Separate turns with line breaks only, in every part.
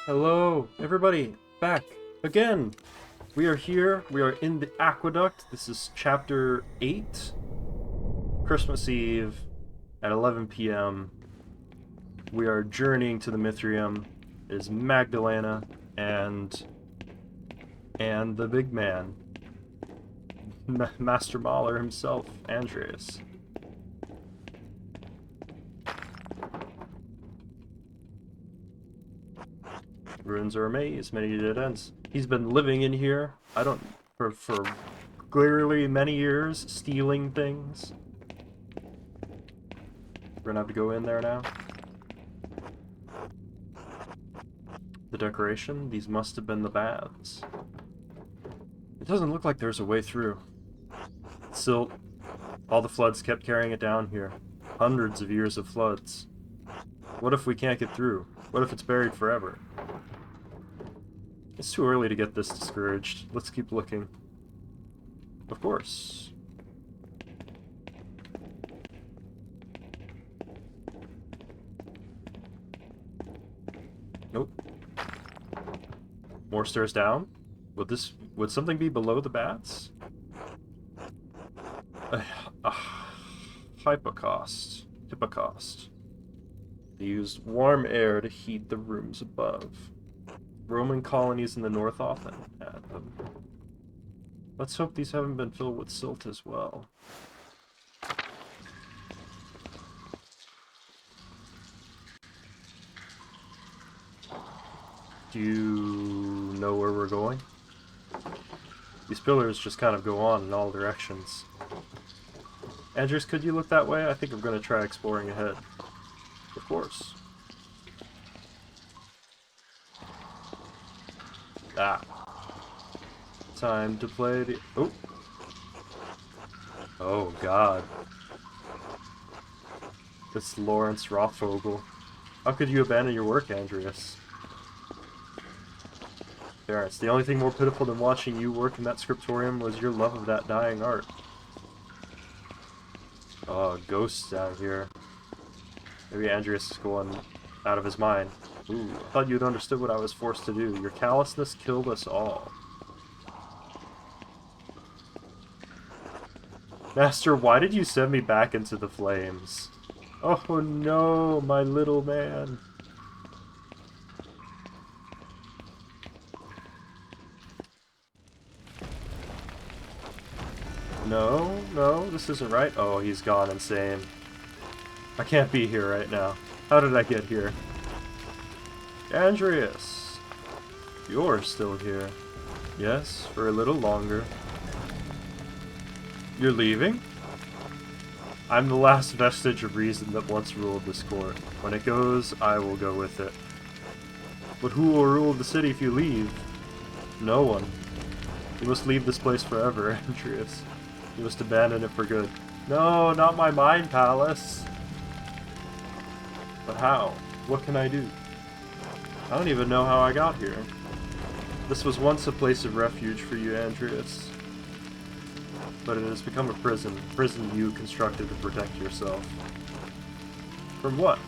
Hello, everybody, back again. We are here. We are in the aqueduct. This is chapter 8, Christmas Eve at 11 p.m. We are journeying to the Mithrium. It is Magdalena and the big man, Master Mahler himself, Andreas. Ruins are a maze, many dead ends. He's been living in here, for clearly many years, stealing things. We're gonna have to go in there now. The decoration, these must have been the baths. It doesn't look like there's a way through. Silt, all the floods kept carrying it down here. Hundreds of years of floods. What if we can't get through? What if it's buried forever? It's too early to get this discouraged. Let's keep looking. Of course. Nope. More stairs down? Would something be below the bats? A hypocaust. Hippocaust. They used warm air to heat the rooms above. Roman colonies in the north often had them. Let's hope these haven't been filled with silt as well. Do you know where we're going? These pillars just kind of go on in all directions. Andrews, could you look that way? I think I'm going to try exploring ahead. Of course. Ah. Time to play the... Oh! Oh, God. It's Lawrence Rothvogel. How could you abandon your work, Andreas? Terrence, the only thing more pitiful than watching you work in that scriptorium was your love of that dying art. Oh, ghosts out here. Maybe Andreas is going out of his mind. Ooh, I thought you'd understood what I was forced to do. Your callousness killed us all. Master, why did you send me back into the flames? Oh no, my little man. No, this isn't right. Oh, he's gone insane. I can't be here right now. How did I get here? Andreas! You're still here. Yes, for a little longer. You're leaving? I'm the last vestige of reason that once ruled this court. When it goes, I will go with it. But who will rule the city if you leave? No one. You must leave this place forever, Andreas. You must abandon it for good. No, not my mind palace! But how? What can I do? I don't even know how I got here. This was once a place of refuge for you, Andreas. But it has become a prison. A prison you constructed to protect yourself. From what?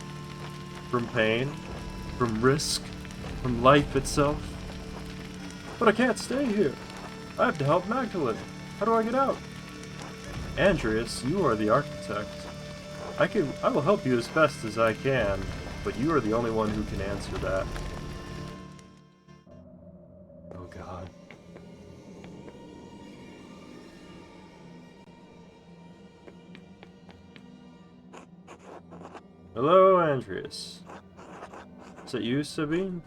From pain? From risk? From life itself? But I can't stay here. I have to help Magdalene. How do I get out? Andreas, you are the architect. I will help you as best as I can, but you are the only one who can answer that. Oh God. Hello, Andreas. Is that you, Sabine?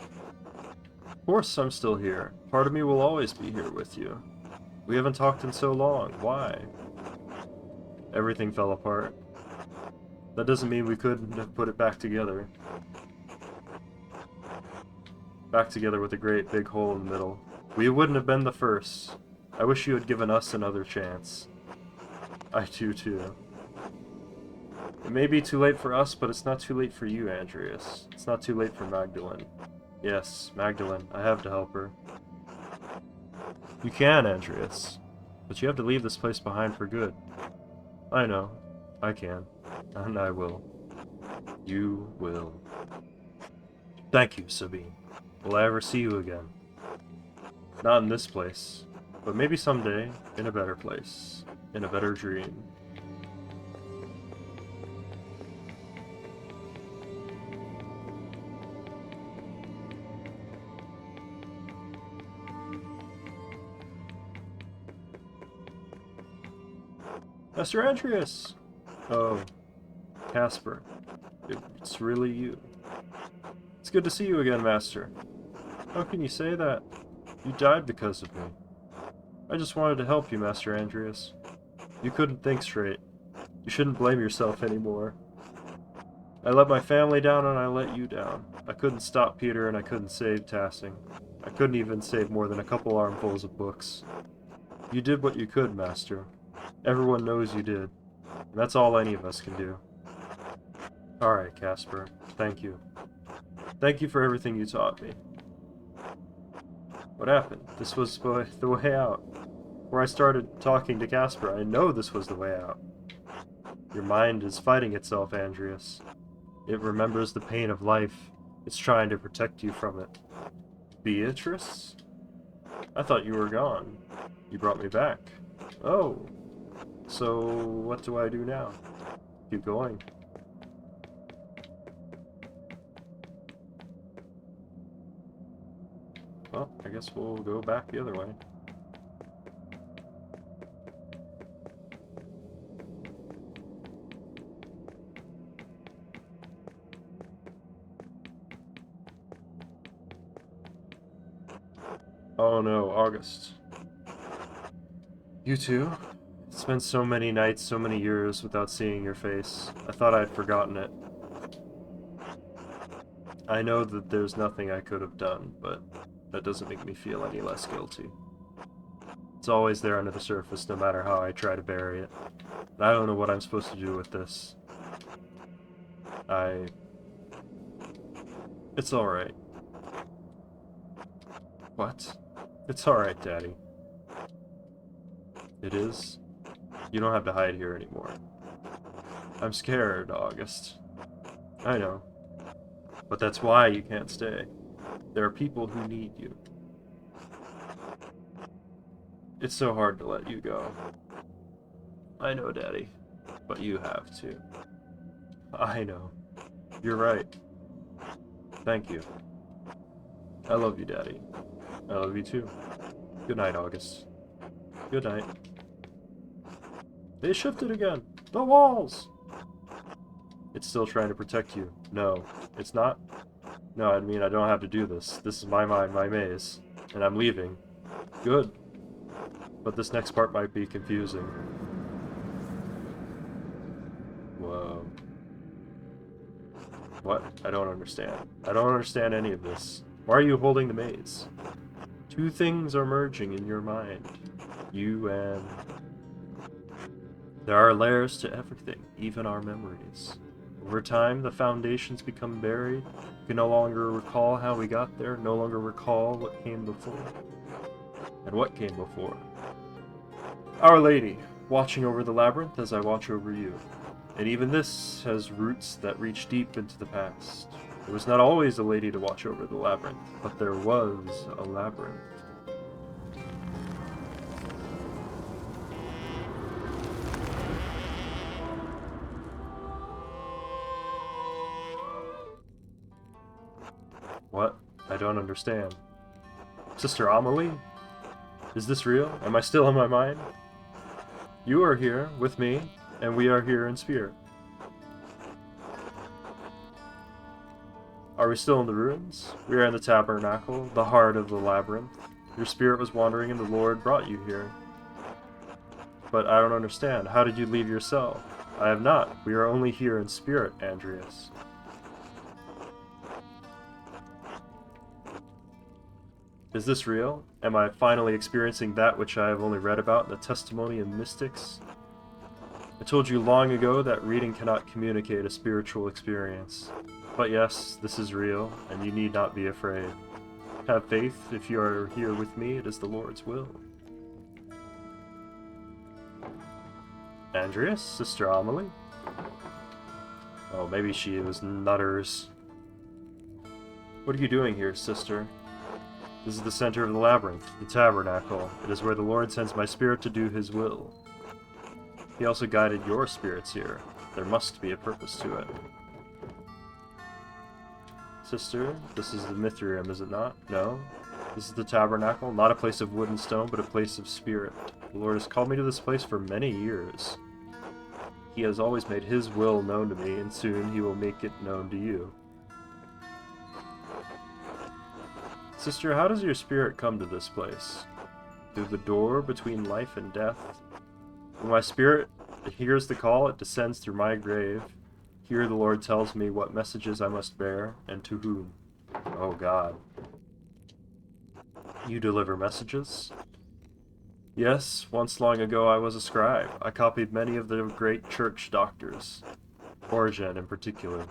Of course I'm still here. Part of me will always be here with you. We haven't talked in so long. Why? Everything fell apart. That doesn't mean we couldn't have put it back together. Back together with a great big hole in the middle. We wouldn't have been the first. I wish you had given us another chance. I do too. It may be too late for us, but it's not too late for you, Andreas. It's not too late for Magdalene. Yes, Magdalene. I have to help her. You can, Andreas. But you have to leave this place behind for good. I know. I can. And I will. You will. Thank you, Sabine. Will I ever see you again? Not in this place, but maybe someday, in a better place, in a better dream. Master Andreas! Oh, Casper. It's really you. It's good to see you again, Master. How can you say that? You died because of me. I just wanted to help you, Master Andreas. You couldn't think straight. You shouldn't blame yourself anymore. I let my family down and I let you down. I couldn't stop Peter and I couldn't save Tassing. I couldn't even save more than a couple armfuls of books. You did what you could, Master. Everyone knows you did. And that's all any of us can do. Alright, Casper. Thank you. Thank you for everything you taught me. What happened? This was the way out. Where I started talking to Casper, I know this was the way out. Your mind is fighting itself, Andreas. It remembers the pain of life. It's trying to protect you from it. Beatrice? I thought you were gone. You brought me back. Oh. So, what do I do now? Keep going. Well, I guess we'll go back the other way. Oh no, August. You too? It's been so many nights, so many years without seeing your face. I thought I'd forgotten it. I know that there's nothing I could have done, but that doesn't make me feel any less guilty. It's always there under the surface, no matter how I try to bury it. And I don't know what I'm supposed to do with this. It's alright. What? It's alright, Daddy. It is? You don't have to hide here anymore. I'm scared, August. I know. But that's why you can't stay. There are people who need you. It's so hard to let you go. I know, Daddy. But you have to. I know. You're right. Thank you. I love you, Daddy. I love you too. Good night, August. Good night. They shifted again! The walls! It's still trying to protect you. No, it's not? No, I mean, I don't have to do this. This is my mind, my maze. And I'm leaving. Good. But this next part might be confusing. Whoa. What? I don't understand. I don't understand any of this. Why are you holding the maze? Two things are merging in your mind. You and... There are layers to everything, even our memories. Over time, the foundations become buried. We can no longer recall how we got there, no longer recall what came before. And what came before? Our Lady, watching over the labyrinth as I watch over you. And even this has roots that reach deep into the past. There was not always a lady to watch over the labyrinth, but there was a labyrinth. What? I don't understand. Sister Amelie? Is this real? Am I still in my mind? You are here, with me, and we are here in spirit. Are we still in the ruins? We are in the tabernacle, the heart of the labyrinth. Your spirit was wandering and the Lord brought you here. But I don't understand. How did you leave your cell? I have not. We are only here in spirit, Andreas. Is this real? Am I finally experiencing that which I have only read about in the testimony of mystics? I told you long ago that reading cannot communicate a spiritual experience. But yes, this is real, and you need not be afraid. Have faith. If you are here with me, it is the Lord's will. Andreas? Sister Amelie? Oh, maybe she was Nutters. What are you doing here, sister? This is the center of the labyrinth, the tabernacle. It is where the Lord sends my spirit to do his will. He also guided your spirits here. There must be a purpose to it. Sister, this is the Mithrium, is it not? No? This is the tabernacle, not a place of wood and stone, but a place of spirit. The Lord has called me to this place for many years. He has always made his will known to me, and soon he will make it known to you. Sister, how does your spirit come to this place? Through the door between life and death? When my spirit hears the call, it descends through my grave. Here the Lord tells me what messages I must bear, and to whom. Oh God. You deliver messages? Yes, once long ago I was a scribe. I copied many of the great church doctors, Origen in particular.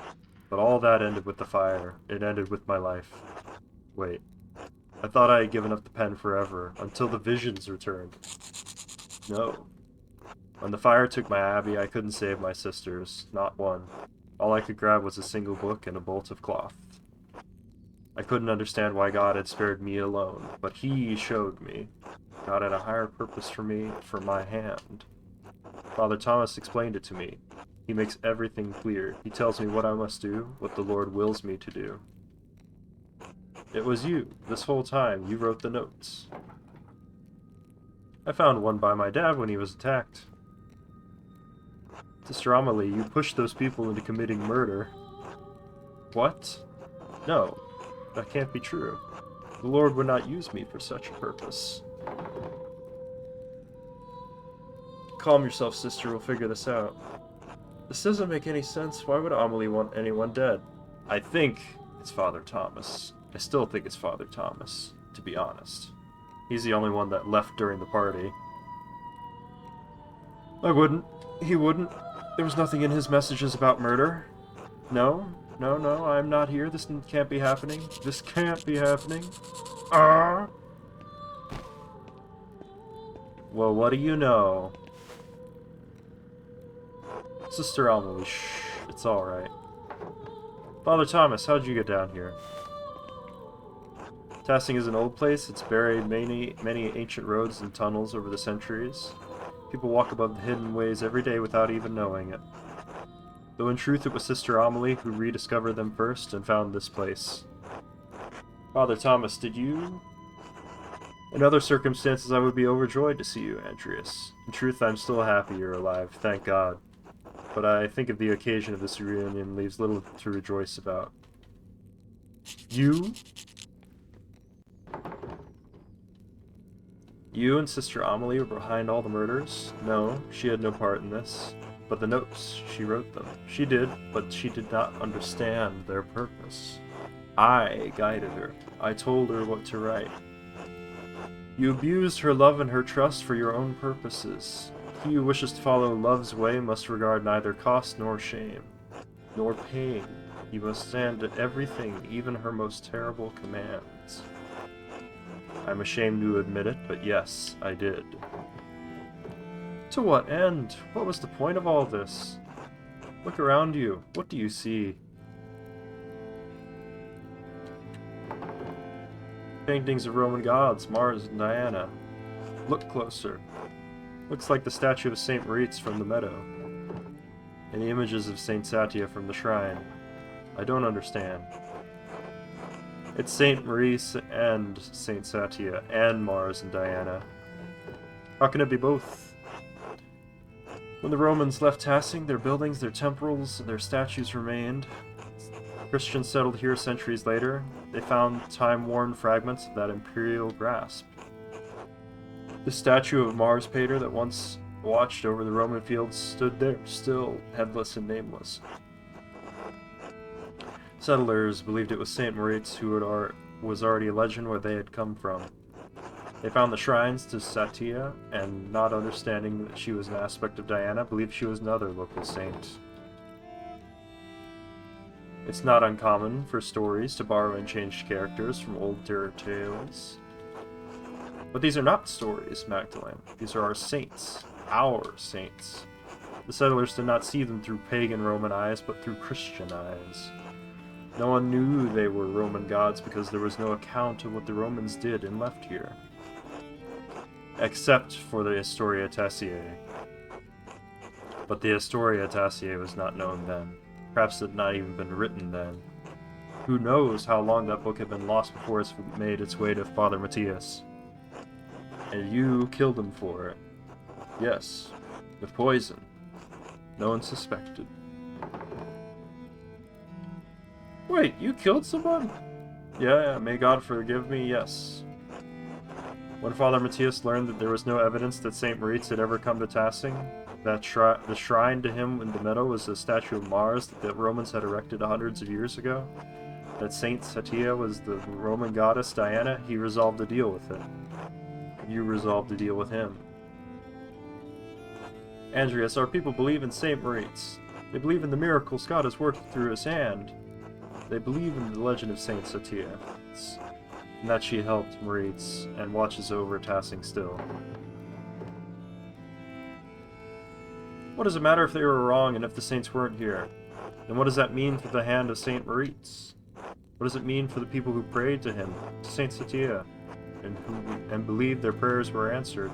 But all that ended with the fire. It ended with my life. Wait. I thought I had given up the pen forever, until the visions returned. No. When the fire took my abbey, I couldn't save my sisters. Not one. All I could grab was a single book and a bolt of cloth. I couldn't understand why God had spared me alone, but he showed me. God had a higher purpose for me, for my hand. Father Thomas explained it to me. He makes everything clear. He tells me what I must do, what the Lord wills me to do. It was you. This whole time, you wrote the notes. I found one by my dad when he was attacked. Sister Amelie, you pushed those people into committing murder. What? No, that can't be true. The Lord would not use me for such a purpose. Calm yourself, sister. We'll figure this out. This doesn't make any sense. Why would Amelie want anyone dead? I think it's Father Thomas. I still think it's Father Thomas, to be honest. He's the only one that left during the party. I wouldn't. He wouldn't. There was nothing in his messages about murder. No, I'm not here. This can't be happening. This can't be happening. Well, what do you know? Sister Amelie, shh. It's alright. Father Thomas, how'd you get down here? Tassing is an old place. It's buried many ancient roads and tunnels over the centuries. People walk above the hidden ways every day without even knowing it. Though in truth it was Sister Amelie who rediscovered them first and found this place. Father Thomas, did you? In other circumstances I would be overjoyed to see you, Andreas. In truth I'm still happy you're alive, thank God. But I think of the occasion of this reunion leaves little to rejoice about. You? You and Sister Amelie were behind all the murders? No, she had no part in this. But the notes, she wrote them. She did, but she did not understand their purpose. I guided her. I told her what to write. You abused her love and her trust for your own purposes. He who wishes to follow love's way must regard neither cost nor shame, nor pain. He must stand at everything, even her most terrible commands. I'm ashamed to admit it, but yes, I did. To what end? What was the point of all this? Look around you. What do you see? Paintings of Roman gods, Mars and Diana. Look closer. Looks like the statue of Saint Moritz from the meadow. And the images of Saint Satia from the shrine. I don't understand. It's Saint Maurice and Saint Satia and Mars and Diana. How can it be both? When the Romans left Tassing, their buildings, their temples, their statues remained. Christians settled here centuries later. They found time-worn fragments of that imperial grasp. The statue of Mars Pater that once watched over the Roman fields stood there, still headless and nameless. Settlers believed it was Saint Moritz who was already a legend where they had come from. They found the shrines to Satia, and not understanding that she was an aspect of Diana, believed she was another local saint. It's not uncommon for stories to borrow and change characters from older tales. But these are not stories, Magdalene. These are our saints. Our saints. The settlers did not see them through pagan Roman eyes, but through Christian eyes. No one knew they were Roman gods because there was no account of what the Romans did and left here. Except for the Historia Tessiae. But the Historia Tessiae was not known then. Perhaps it had not even been written then. Who knows how long that book had been lost before it made its way to Father Matthias. And you killed him for it. Yes, with poison. No one suspected. Wait, you killed someone? Yeah, may God forgive me, yes. When Father Matthias learned that there was no evidence that St. Moritz had ever come to Tassing, that the shrine to him in the meadow was a statue of Mars that the Romans had erected hundreds of years ago, that Saint Satia was the Roman goddess Diana, he resolved to deal with it. You resolved to deal with him. Andreas, our people believe in St. Moritz. They believe in the miracles God has worked through his hand. They believe in the legend of Saint Satia, and that she helped Moritz and watches over Tassing still. What does it matter if they were wrong and if the saints weren't here? And what does that mean for the hand of Saint Moritz? What does it mean for the people who prayed to him, to Saint Satia, and believed their prayers were answered?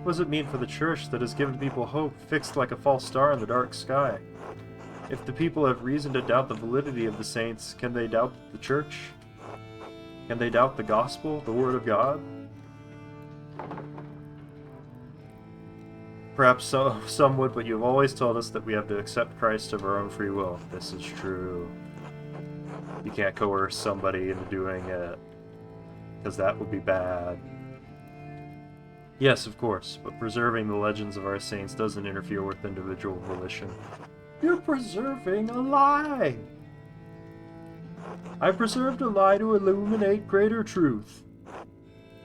What does it mean for the church that has given people hope fixed like a false star in the dark sky? If the people have reason to doubt the validity of the saints, can they doubt the church? Can they doubt the gospel, the word of God? Perhaps some would, but you've always told us that we have to accept Christ of our own free will. This is true. You can't coerce somebody into doing it, because that would be bad. Yes, of course, but preserving the legends of our saints doesn't interfere with individual volition. You're preserving a lie! I preserved a lie to illuminate greater truth.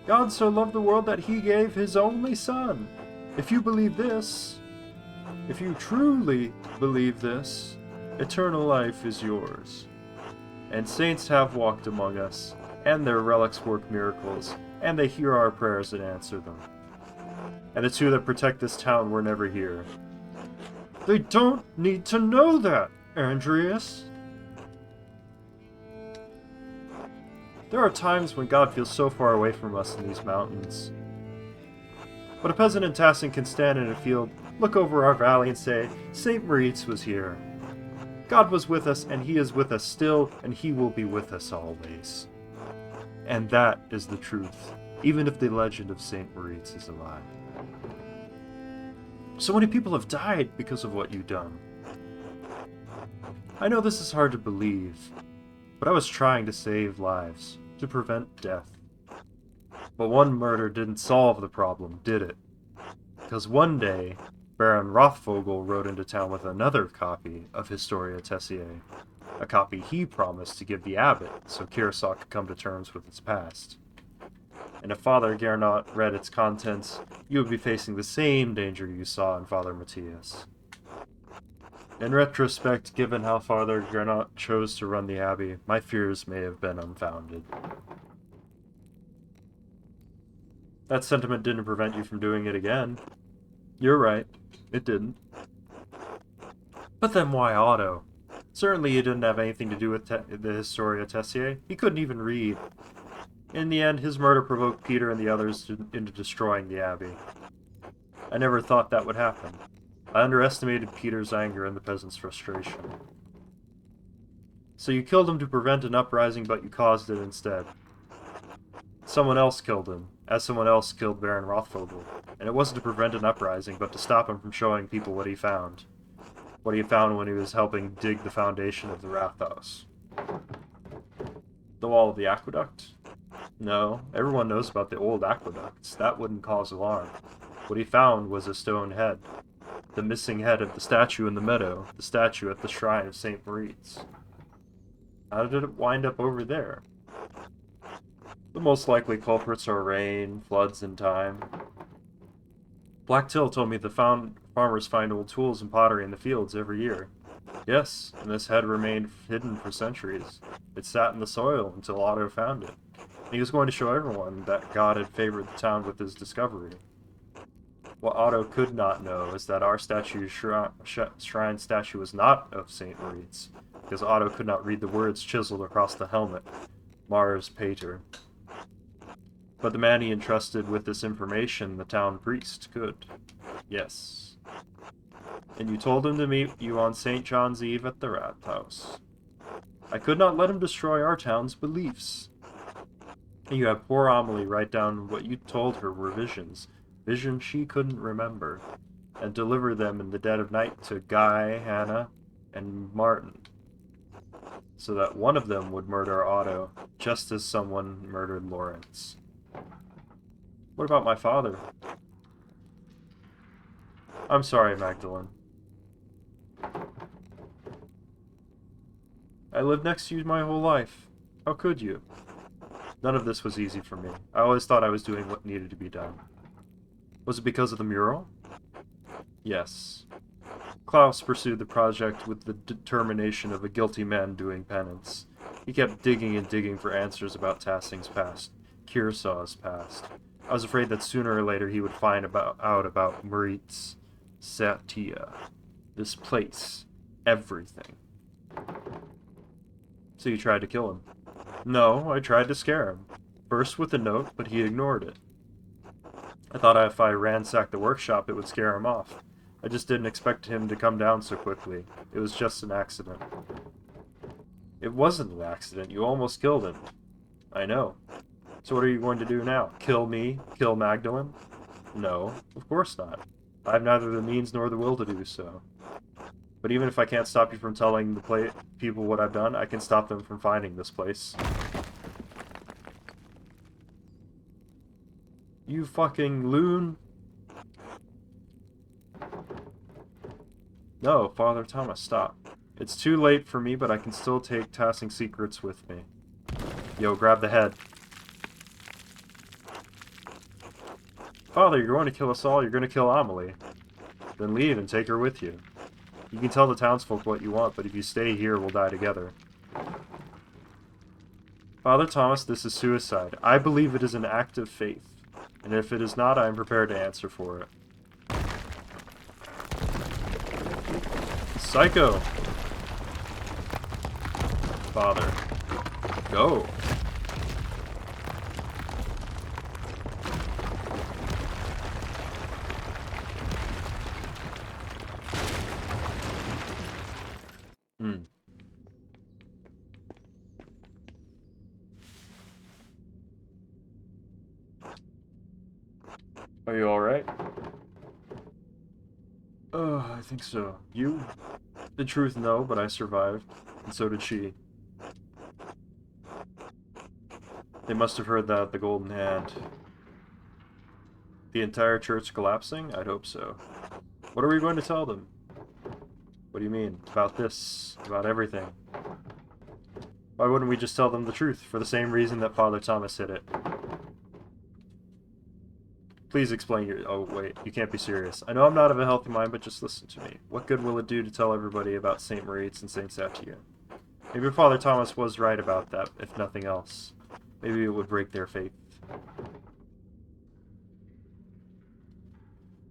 God so loved the world that he gave his only Son. If you believe this, if you truly believe this, eternal life is yours. And saints have walked among us, and their relics work miracles, and they hear our prayers and answer them. And the two that protect this town were never here. They don't need to know that, Andreas. There are times when God feels so far away from us in these mountains. But a peasant in Tassing can stand in a field, look over our valley and say, St. Moritz was here. God was with us, and he is with us still, and he will be with us always. And that is the truth, even if the legend of St. Moritz is a lie. So many people have died because of what you've done. I know this is hard to believe, but I was trying to save lives, to prevent death. But one murder didn't solve the problem, did it? Because one day, Baron Rothvogel rode into town with another copy of Historia Tessiae, a copy he promised to give the abbot so Kiersok could come to terms with its past. And if Father Gernot read its contents, you would be facing the same danger you saw in Father Matthias. In retrospect, given how Father Gernot chose to run the abbey, my fears may have been unfounded. That sentiment didn't prevent you from doing it again. You're right, it didn't. But then why Otto? Certainly he didn't have anything to do with the Historia Tessiae. He couldn't even read. In the end, his murder provoked Peter and the others into destroying the abbey. I never thought that would happen. I underestimated Peter's anger and the peasants' frustration. So you killed him to prevent an uprising, but you caused it instead. Someone else killed him, as someone else killed Baron Rothvogel. And it wasn't to prevent an uprising, but to stop him from showing people what he found. What he found when he was helping dig the foundation of the Rathaus. The wall of the aqueduct? No, everyone knows about the old aqueducts. That wouldn't cause alarm. What he found was a stone head. The missing head of the statue in the meadow. The statue at the shrine of St. Moritz. How did it wind up over there? The most likely culprits are rain, floods, and time. Black Till told me the farmers find old tools and pottery in the fields every year. Yes, and this head remained hidden for centuries. It sat in the soil until Otto found it. He was going to show everyone that God had favored the town with his discovery. What Otto could not know is that our shrine statue was not of St. Moritz, because Otto could not read the words chiseled across the helmet. Mars Pater. But the man he entrusted with this information, the town priest, could. Yes. And you told him to meet you on St. John's Eve at the Rathaus. I could not let him destroy our town's beliefs. You had poor Amelie write down what you told her were visions, visions she couldn't remember, and deliver them in the dead of night to Guy, Hannah, and Martin, so that one of them would murder Otto, just as someone murdered Lawrence. What about my father? I'm sorry, Magdalene. I lived next to you my whole life. How could you? None of this was easy for me. I always thought I was doing what needed to be done. Was it because of the mural? Yes. Klaus pursued the project with the determination of a guilty man doing penance. He kept digging and digging for answers about Tassing's past, Kearsaw's past. I was afraid that sooner or later he would find out about Moritz, Satia, this place, everything. So you tried to kill him? No, I tried to scare him. First with a note, but he ignored it. I thought if I ransacked the workshop it would scare him off. I just didn't expect him to come down so quickly. It was just an accident. It wasn't an accident. You almost killed him. I know. So what are you going to do now? Kill me? Kill Magdalene? No, of course not. I have neither the means nor the will to do so. But even if I can't stop you from telling the people what I've done, I can stop them from finding this place. You fucking loon. No, Father Thomas, stop. It's too late for me, but I can still take Tassing secrets with me. Yo, grab the head. Father, you're going to kill us all, you're going to kill Amelie. Then leave and take her with you. You can tell the townsfolk what you want, but if you stay here, we'll die together. Father Thomas, this is suicide. I believe it is an act of faith. And if it is not, I am prepared to answer for it. Psycho! Father. Go! Are you alright? I think so. You? The truth, no, but I survived. And so did she. They must have heard that at the Golden Hand. The entire church collapsing? I'd hope so. What are we going to tell them? What do you mean? About this? About everything? Why wouldn't we just tell them the truth, for the same reason that Father Thomas hid it? Please explain your... Oh, wait. You can't be serious. I know I'm not of a healthy mind, but just listen to me. What good will it do to tell everybody about St. Moritz and St. Satia? Maybe Father Thomas was right about that, if nothing else. Maybe it would break their faith.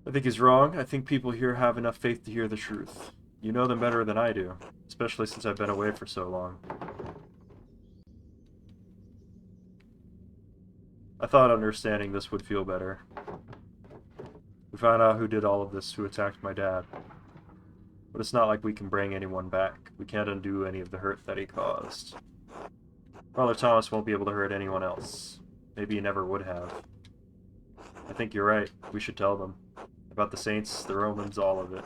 I think he's wrong. I think people here have enough faith to hear the truth. You know them better than I do, especially since I've been away for so long. I thought understanding this would feel better. We found out who did all of this, who attacked my dad. But it's not like we can bring anyone back. We can't undo any of the hurt that he caused. Father Thomas won't be able to hurt anyone else. Maybe he never would have. I think you're right. We should tell them. About the saints, the Romans, all of it.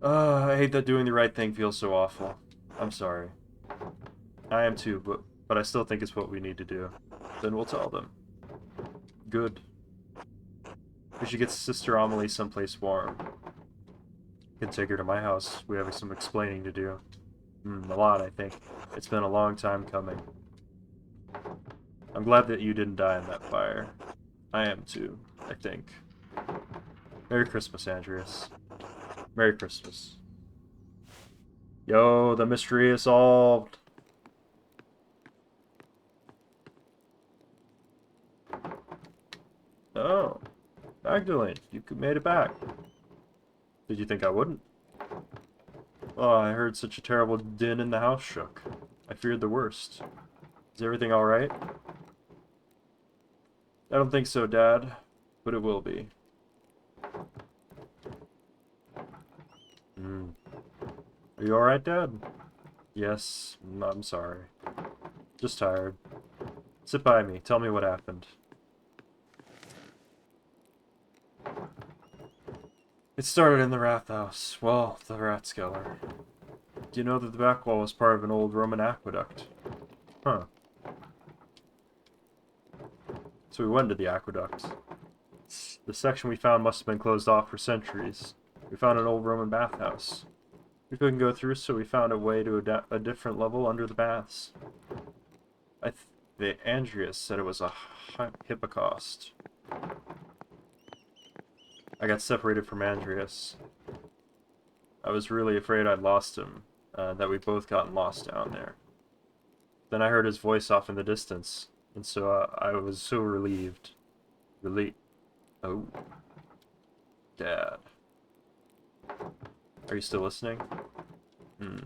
I hate that doing the right thing feels so awful. I'm sorry. I am too, but I still think it's what we need to do. Then we'll tell them. Good. We should get Sister Amelie someplace warm. Can take her to my house. We have some explaining to do. A lot, I think. It's been a long time coming. I'm glad that you didn't die in that fire. I am too, I think. Merry Christmas, Andreas. Merry Christmas. Yo, the mystery is solved. Oh, Magdalene, you made it back. Did you think I wouldn't? Oh, I heard such a terrible din and the house shook. I feared the worst. Is everything alright? I don't think so, Dad, but it will be. Hmm. Are you alright, Dad? Yes, I'm sorry. Just tired. Sit by me. Tell me what happened. It started in the Wrath House. Well, the Rathskeller. Do you know that the back wall was part of an old Roman aqueduct? Huh. So we went to the aqueduct. The section we found must have been closed off for centuries. We found an old Roman bathhouse. We couldn't go through, so we found a way to a different level under the baths. The Andreas said it was a hippocaust. I got separated from Andreas. I was really afraid I'd lost him, that we both gotten lost down there. Then I heard his voice off in the distance, and so I was so relieved. Oh. Dad. Are you still listening? Hmm.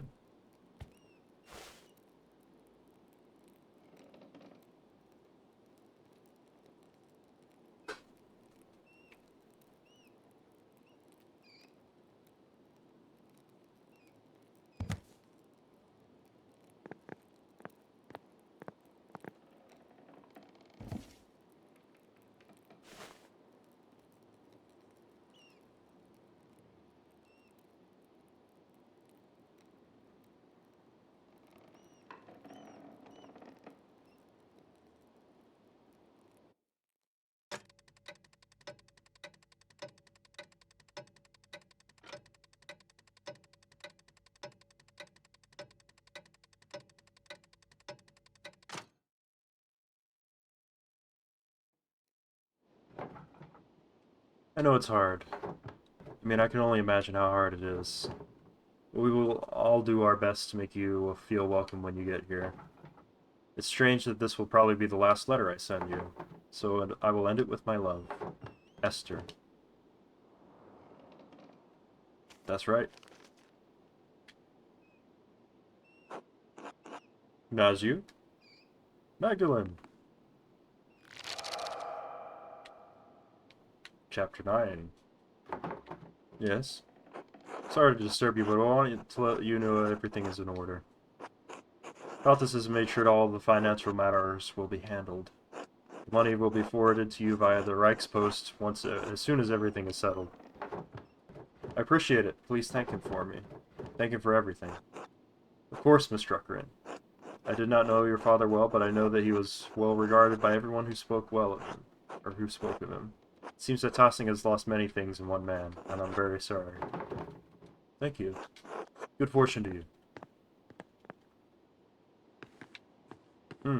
I know it's hard. I mean, I can only imagine how hard it is. We will all do our best to make you feel welcome when you get here. It's strange that this will probably be the last letter I send you, so I will end it with my love. Esther. That's right. As you? Magdalene. Chapter 9. Yes? Sorry to disturb you, but I want to let you know that everything is in order. Balthus has made sure that all the financial matters will be handled. The money will be forwarded to you via the Reichspost as soon as everything is settled. I appreciate it. Please thank him for me. Thank him for everything. Of course, Miss Druckerin. I did not know your father well, but I know that he was well regarded by everyone who spoke well of him, or who spoke of him. It seems that Tossing has lost many things in one man, and I'm very sorry. Thank you. Good fortune to you. Hmm.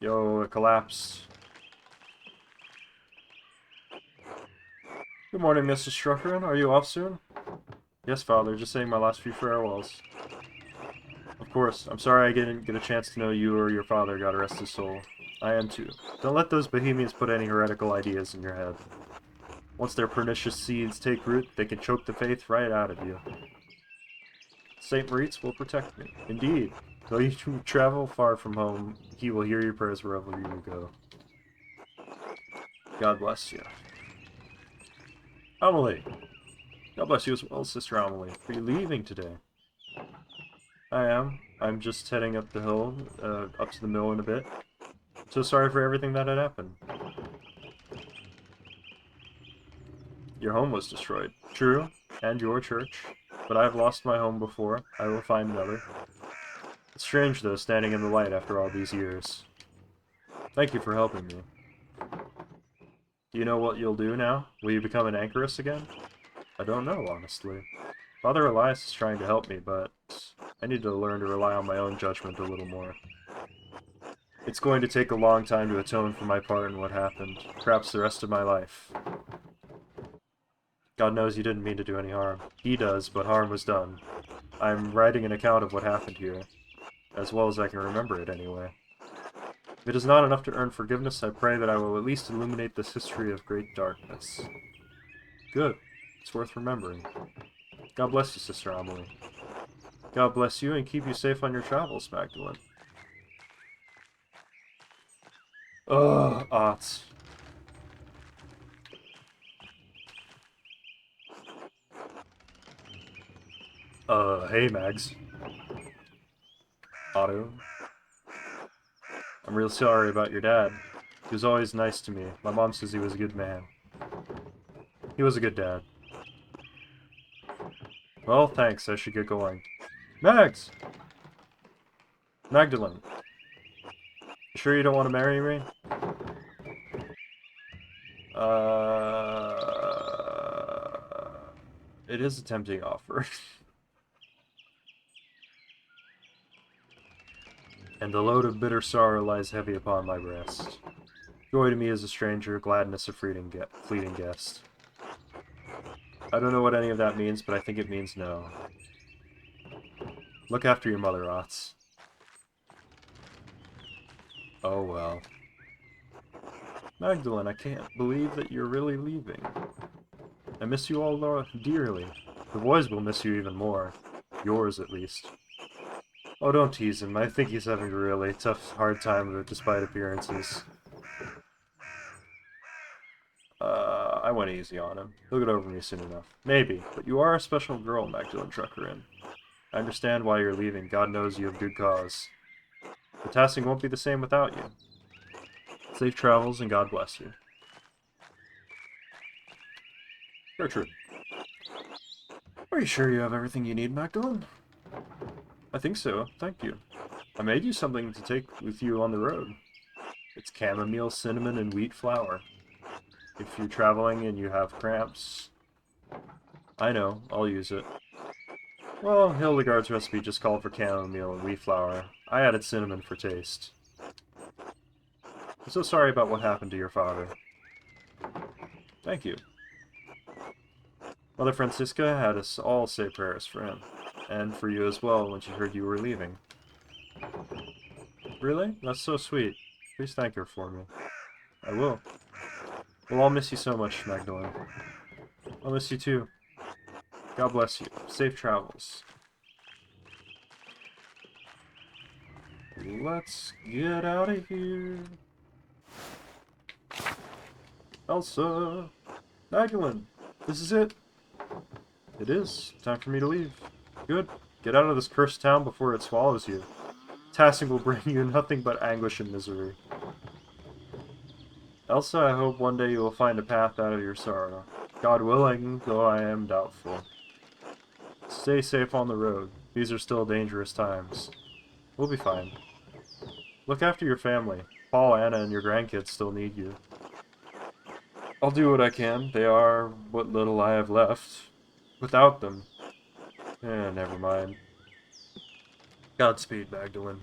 Yo, it collapsed. Good morning, Mrs. Struckeren. Are you off soon? Yes, Father. Just saying my last few farewells. Of course. I'm sorry I didn't get a chance to know you or your father, God rest his soul. I am too. Don't let those Bohemians put any heretical ideas in your head. Once their pernicious seeds take root, they can choke the faith right out of you. Saint Moritz will protect me. Indeed. Though you travel far from home, he will hear your prayers wherever you go. God bless you. Amelie! God bless you as well, Sister Amelie. Are you leaving today? I am. I'm just heading up the hill, up to the mill in a bit. So sorry for everything that had happened. Your home was destroyed. True, and your church. But I've lost my home before. I will find another. It's strange, though, standing in the light after all these years. Thank you for helping me. Do you know what you'll do now? Will you become an anchoress again? I don't know, honestly. Father Elias is trying to help me, but I need to learn to rely on my own judgment a little more. It's going to take a long time to atone for my part in what happened. Perhaps the rest of my life. God knows you didn't mean to do any harm. He does, but harm was done. I'm writing an account of what happened here. As well as I can remember it, anyway. If it is not enough to earn forgiveness, I pray that I will at least illuminate this history of great darkness. Good. It's worth remembering. God bless you, Sister Amelie. God bless you and keep you safe on your travels, Magdalene. Ugh, Otts. Hey, Mags. Otto. I'm real sorry about your dad. He was always nice to me. My mom says he was a good man. He was a good dad. Well, thanks. I should get going. Mags! Magdalene. You sure you don't want to marry me? It is a tempting offer. And the load of bitter sorrow lies heavy upon my breast. Joy to me is a stranger, gladness a fleeting guest. I don't know what any of that means, but I think it means no. Look after your mother, Otts. Oh well. Magdalene, I can't believe that you're really leaving. I miss you all dearly. The boys will miss you even more. Yours, at least. Oh, don't tease him. I think he's having a really tough, hard time of it, despite appearances. I went easy on him. He'll get over me soon enough. Maybe, but you are a special girl, Magdalene Truckerin. I understand why you're leaving. God knows you have good cause. The tasking won't be the same without you. Safe travels, and God bless you. Gertrude. Are you sure you have everything you need, Magdalene? I think so, thank you. I made you something to take with you on the road. It's chamomile, cinnamon, and wheat flour. If you're traveling and you have cramps... I know, I'll use it. Well, Hildegard's recipe just called for chamomile and wheat flour. I added cinnamon for taste. I'm so sorry about what happened to your father. Thank you. Mother Francisca had us all say prayers for him, and for you as well when she heard you were leaving. Really? That's so sweet. Please thank her for me. I will. We'll all miss you so much, Magdalene. I'll miss you too. God bless you. Safe travels. Let's get out of here. Elsa! Magdalene! This is it! It is. Time for me to leave. Good. Get out of this cursed town before it swallows you. Tasking will bring you nothing but anguish and misery. Elsa, I hope one day you will find a path out of your sorrow. God willing, though I am doubtful. Stay safe on the road. These are still dangerous times. We'll be fine. Look after your family. Paul, Anna, and your grandkids still need you. I'll do what I can. They are what little I have left. Without them... never mind. Godspeed, Magdalene.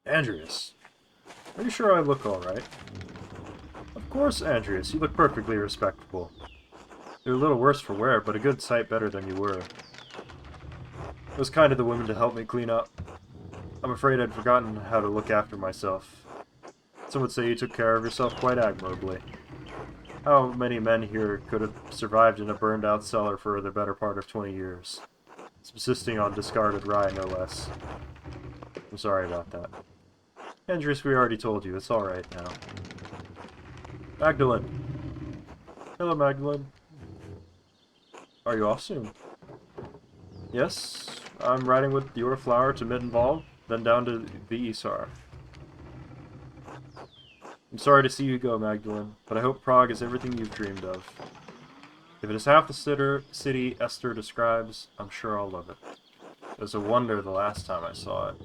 Andreas. Are you sure I look alright? Of course, Andreas. You look perfectly respectable. You're a little worse for wear, but a good sight better than you were. It was kind of the women to help me clean up. I'm afraid I'd forgotten how to look after myself. Some would say you took care of yourself quite admirably. How many men here could have survived in a burned-out cellar for the better part of 20 years? Subsisting on discarded rye, no less. I'm sorry about that. Andreas, we already told you. It's alright now. Magdalene. Hello, Magdalene. Are you off soon? Yes, I'm riding with your flower to Mittenwald, then down to the Isar. I'm sorry to see you go, Magdalene, but I hope Prague is everything you've dreamed of. If it is half the city Esther describes, I'm sure I'll love it. It was a wonder the last time I saw it.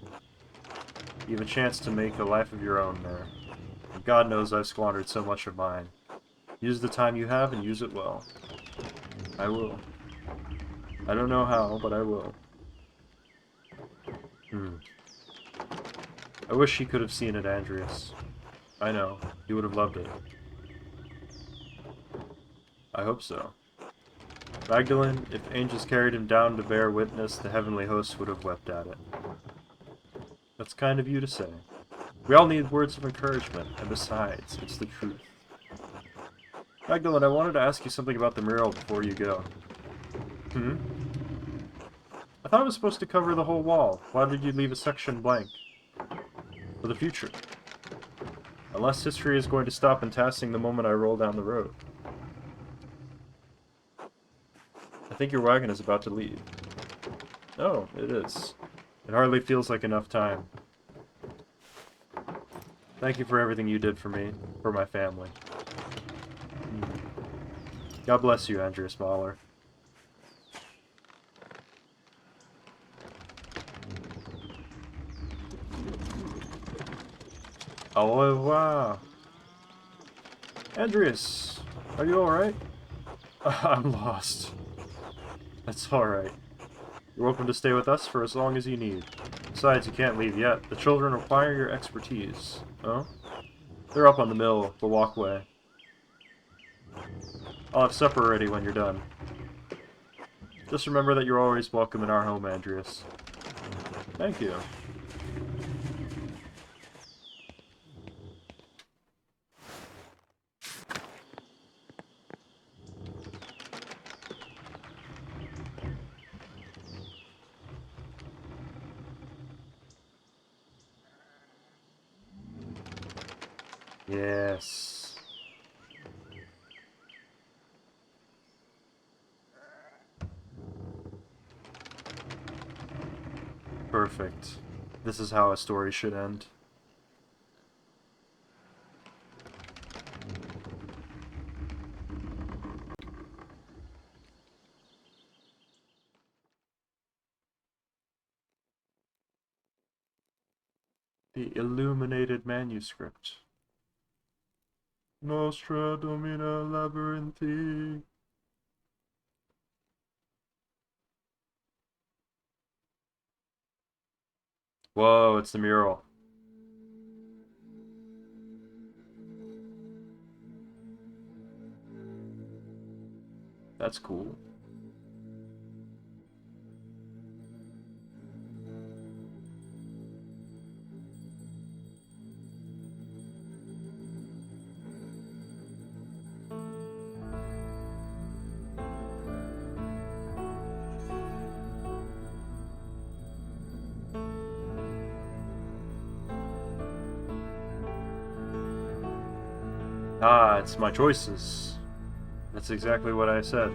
You have a chance to make a life of your own there. And God knows I've squandered so much of mine. Use the time you have and use it well. I will. I don't know how, but I will. I wish he could have seen it, Andreas. I know. He would have loved it. I hope so. Magdalene, if angels carried him down to bear witness, the heavenly hosts would have wept at it. That's kind of you to say. We all need words of encouragement, and besides, it's the truth. Magdalene, I wanted to ask you something about the mural before you go. Hmm? I thought it was supposed to cover the whole wall. Why did you leave a section blank? For the future. Unless history is going to stop in passing the moment I roll down the road. I think your wagon is about to leave. Oh, it is. It hardly feels like enough time. Thank you for everything you did for me, for my family. God bless you, Andreas Mahler. Au revoir. Andreas, are you alright? I'm lost. That's alright. You're welcome to stay with us for as long as you need. Besides, you can't leave yet. The children require your expertise. Oh? They're up on the mill, the walkway. I'll have supper ready when you're done. Just remember that you're always welcome in our home, Andreas. Thank you. Yes. Perfect. This is how a story should end. The illuminated manuscript. Nostra Domina Labyrinthi. Whoa, it's the mural. That's cool. Ah, it's my choices. That's exactly what I said.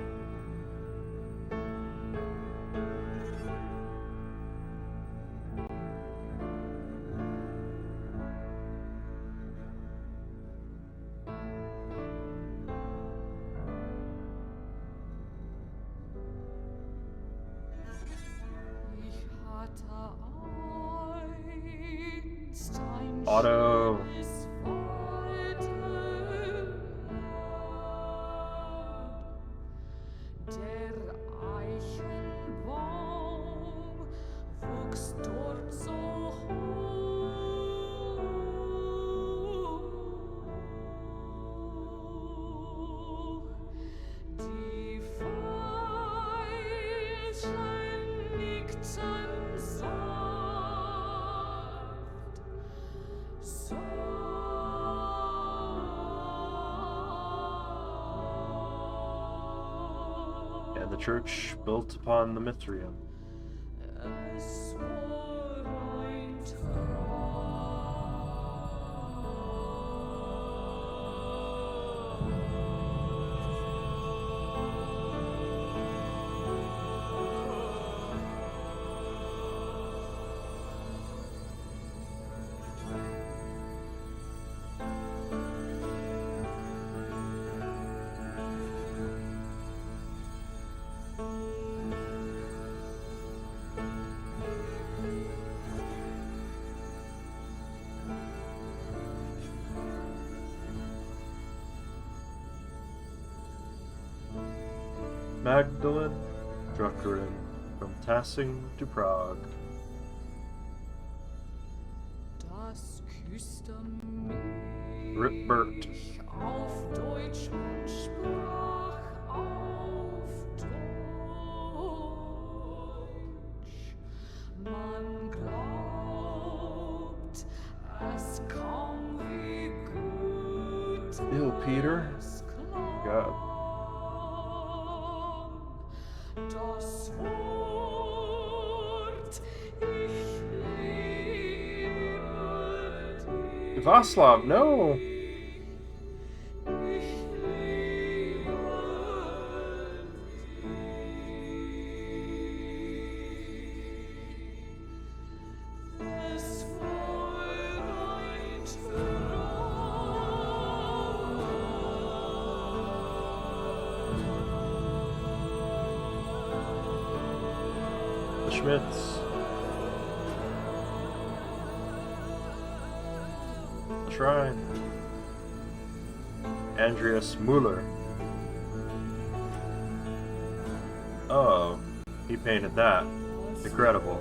Auto. And the church built upon the Mithrium. Magdalene Druckeren, from Tassing to Prague. Rip Bert.
Auf Deutsch und sprach auf Deutsch. Man glaubt
Ew, Peter. God.
Das Wort, ich liebe dich.
Vaslav, no!
Ich liebe dich. Es war ein
The Schmitz. The Shrine. Andreas Mueller. Oh, he painted that. Incredible.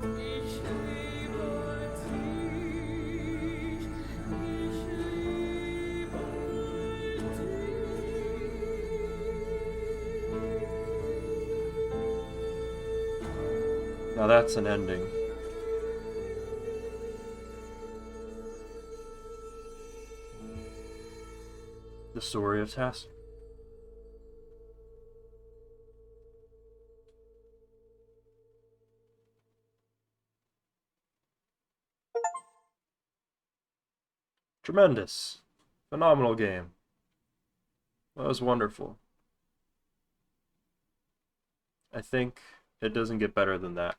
Ich liebe dich. Ich liebe dich.
Now that's an ending. The story of Tess. Tremendous. Phenomenal game. That was wonderful. I think it doesn't get better than that.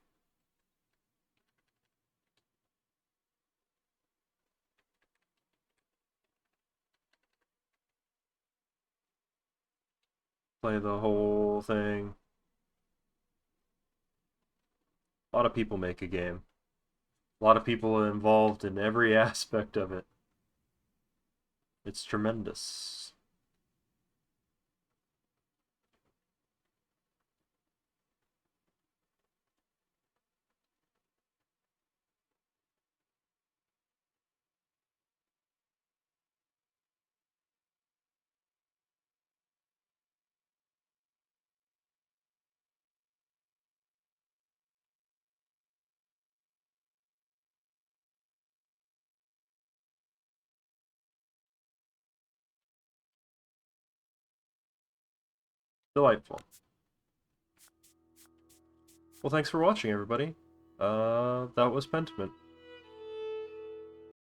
Play the whole thing. A lot of people make a game. A lot of people involved in every aspect of it. It's tremendous. Delightful. Well, thanks for watching, everybody. That was Pentiment.